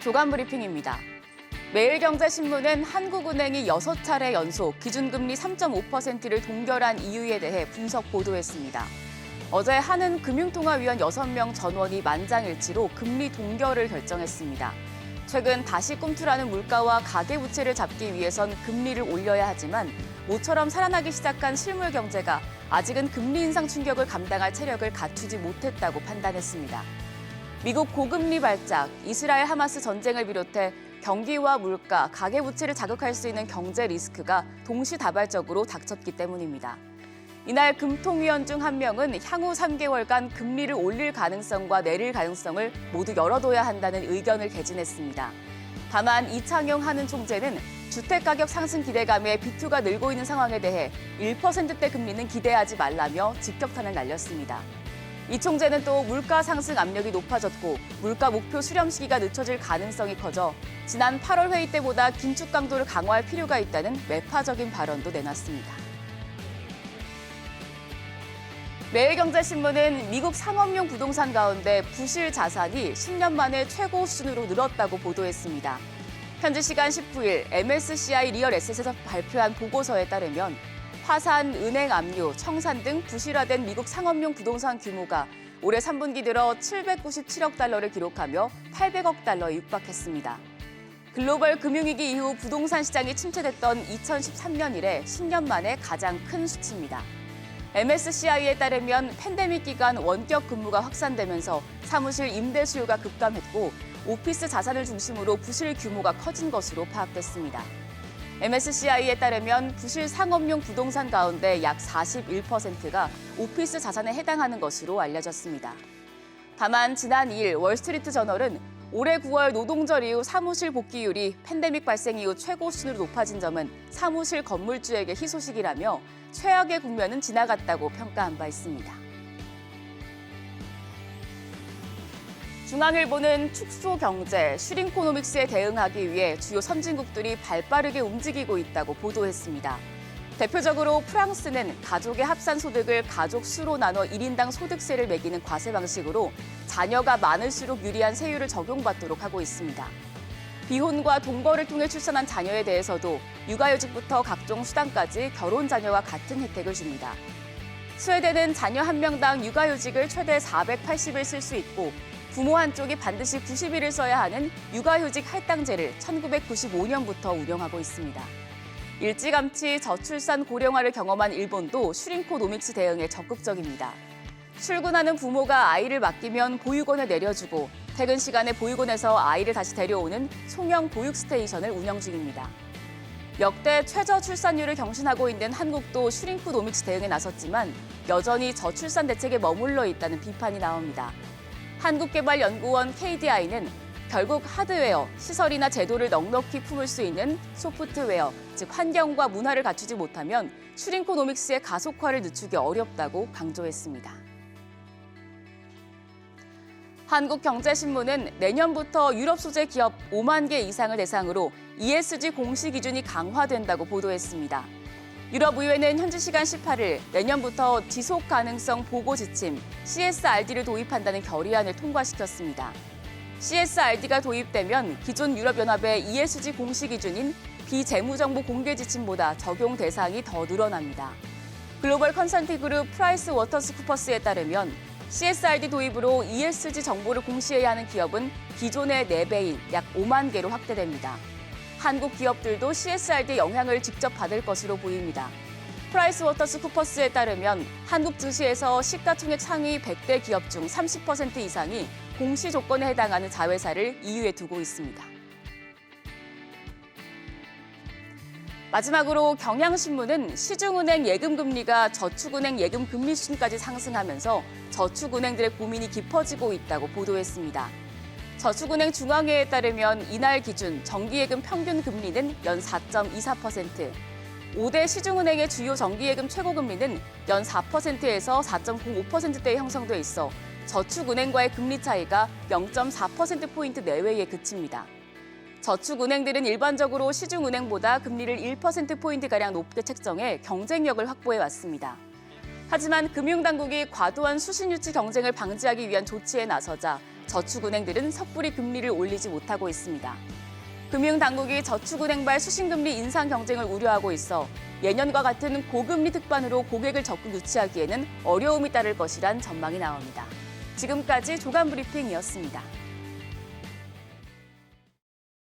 조간 브리핑입니다. 매일경제신문은 한국은행이 6차례 연속 기준금리 3.5%를 동결한 이유에 대해 분석 보도했습니다. 어제 한은금융통화위원 6명 전원이 만장일치로 금리 동결을 결정했습니다. 최근 다시 꿈틀하는 물가와 가계부채를 잡기 위해선 금리를 올려야 하지만 모처럼 살아나기 시작한 실물 경제가 아직은 금리 인상 충격을 감당할 체력을 갖추지 못했다고 판단했습니다. 미국 고금리 발작, 이스라엘 하마스 전쟁을 비롯해 경기와 물가, 가계부채를 자극할 수 있는 경제 리스크가 동시다발적으로 닥쳤기 때문입니다. 이날 금통위원 중 한 명은 향후 3개월간 금리를 올릴 가능성과 내릴 가능성을 모두 열어둬야 한다는 의견을 개진했습니다. 다만 이창용 한은 총재는 주택가격 상승 기대감에 비투가 늘고 있는 상황에 대해 1%대 금리는 기대하지 말라며 직격탄을 날렸습니다. 이 총재는 또 물가 상승 압력이 높아졌고 물가 목표 수렴 시기가 늦춰질 가능성이 커져 지난 8월 회의 때보다 긴축 강도를 강화할 필요가 있다는 매파적인 발언도 내놨습니다. 매일경제신문은 미국 상업용 부동산 가운데 부실 자산이 10년 만에 최고 수준으로 늘었다고 보도했습니다. 현지 시간 19일 MSCI 리얼 에셋에서 발표한 보고서에 따르면 화산, 은행 압류, 청산 등 부실화된 미국 상업용 부동산 규모가 올해 3분기 들어 797억 달러를 기록하며 800억 달러에 육박했습니다. 글로벌 금융위기 이후 부동산 시장이 침체됐던 2013년 이래 10년 만에 가장 큰 수치입니다. MSCI에 따르면 팬데믹 기간 원격 근무가 확산되면서 사무실 임대 수요가 급감했고 오피스 자산을 중심으로 부실 규모가 커진 것으로 파악됐습니다. MSCI에 따르면 부실 상업용 부동산 가운데 약 41%가 오피스 자산에 해당하는 것으로 알려졌습니다. 다만 지난 2일 월스트리트 저널은 올해 9월 노동절 이후 사무실 복귀율이 팬데믹 발생 이후 최고 수준으로 높아진 점은 사무실 건물주에게 희소식이라며 최악의 국면은 지나갔다고 평가한 바 있습니다. 중앙일보는 축소 경제, 슈링코노믹스에 대응하기 위해 주요 선진국들이 발빠르게 움직이고 있다고 보도했습니다. 대표적으로 프랑스는 가족의 합산 소득을 가족 수로 나눠 1인당 소득세를 매기는 과세 방식으로 자녀가 많을수록 유리한 세율을 적용받도록 하고 있습니다. 비혼과 동거를 통해 출산한 자녀에 대해서도 육아휴직부터 각종 수당까지 결혼 자녀와 같은 혜택을 줍니다. 스웨덴은 자녀 한 명당 육아휴직을 최대 480일 쓸 수 있고 부모 한쪽이 반드시 90일을 써야 하는 육아휴직 할당제를 1995년부터 운영하고 있습니다. 일찌감치 저출산 고령화를 경험한 일본도 슈링코노믹스 대응에 적극적입니다. 출근하는 부모가 아이를 맡기면 보육원에 내려주고 퇴근 시간에 보육원에서 아이를 다시 데려오는 송영 보육 스테이션을 운영 중입니다. 역대 최저 출산율을 경신하고 있는 한국도 슈링코노믹스 대응에 나섰지만 여전히 저출산 대책에 머물러 있다는 비판이 나옵니다. 한국개발연구원 KDI는 결국 하드웨어, 시설이나 제도를 넉넉히 품을 수 있는 소프트웨어, 즉 환경과 문화를 갖추지 못하면 슈링코노믹스의 가속화를 늦추기 어렵다고 강조했습니다. 한국경제신문은 내년부터 유럽 소재 기업 5만 개 이상을 대상으로 ESG 공시 기준이 강화된다고 보도했습니다. 유럽의회는 현지 시간 18일 내년부터 지속 가능성 보고 지침 CSRD를 도입한다는 결의안을 통과시켰습니다. CSRD가 도입되면 기존 유럽연합의 ESG 공시 기준인 비재무정보 공개 지침보다 적용 대상이 더 늘어납니다. 글로벌 컨설팅 그룹 프라이스워터스쿠퍼스에 따르면 CSRD 도입으로 ESG 정보를 공시해야 하는 기업은 기존의 4배인 약 5만 개로 확대됩니다. 한국 기업들도 CSRD 영향을 직접 받을 것으로 보입니다. 프라이스워터스쿠퍼스에 따르면 한국 증시에서 시가총액 상위 100대 기업 중 30% 이상이 공시 조건에 해당하는 자회사를 이유에 두고 있습니다. 마지막으로 경향신문은 시중은행 예금금리가 저축은행 예금금리 수준까지 상승하면서 저축은행들의 고민이 깊어지고 있다고 보도했습니다. 저축은행 중앙회에 따르면 이날 기준 정기예금 평균 금리는 연 4.24%, 5대 시중은행의 주요 정기예금 최고금리는 연 4%에서 4.05%대에 형성돼 있어 저축은행과의 금리 차이가 0.4%포인트 내외에 그칩니다. 저축은행들은 일반적으로 시중은행보다 금리를 1%포인트가량 높게 책정해 경쟁력을 확보해 왔습니다. 하지만 금융당국이 과도한 수신 유치 경쟁을 방지하기 위한 조치에 나서자 저축은행들은 섣부리 금리를 올리지 못하고 있습니다. 금융당국이 저축은행발 수신금리 인상 경쟁을 우려하고 있어 예년과 같은 고금리 특반으로 고객을 적극 유치하기에는 어려움이 따를 것이란 전망이 나옵니다. 지금까지 조간 브리핑이었습니다.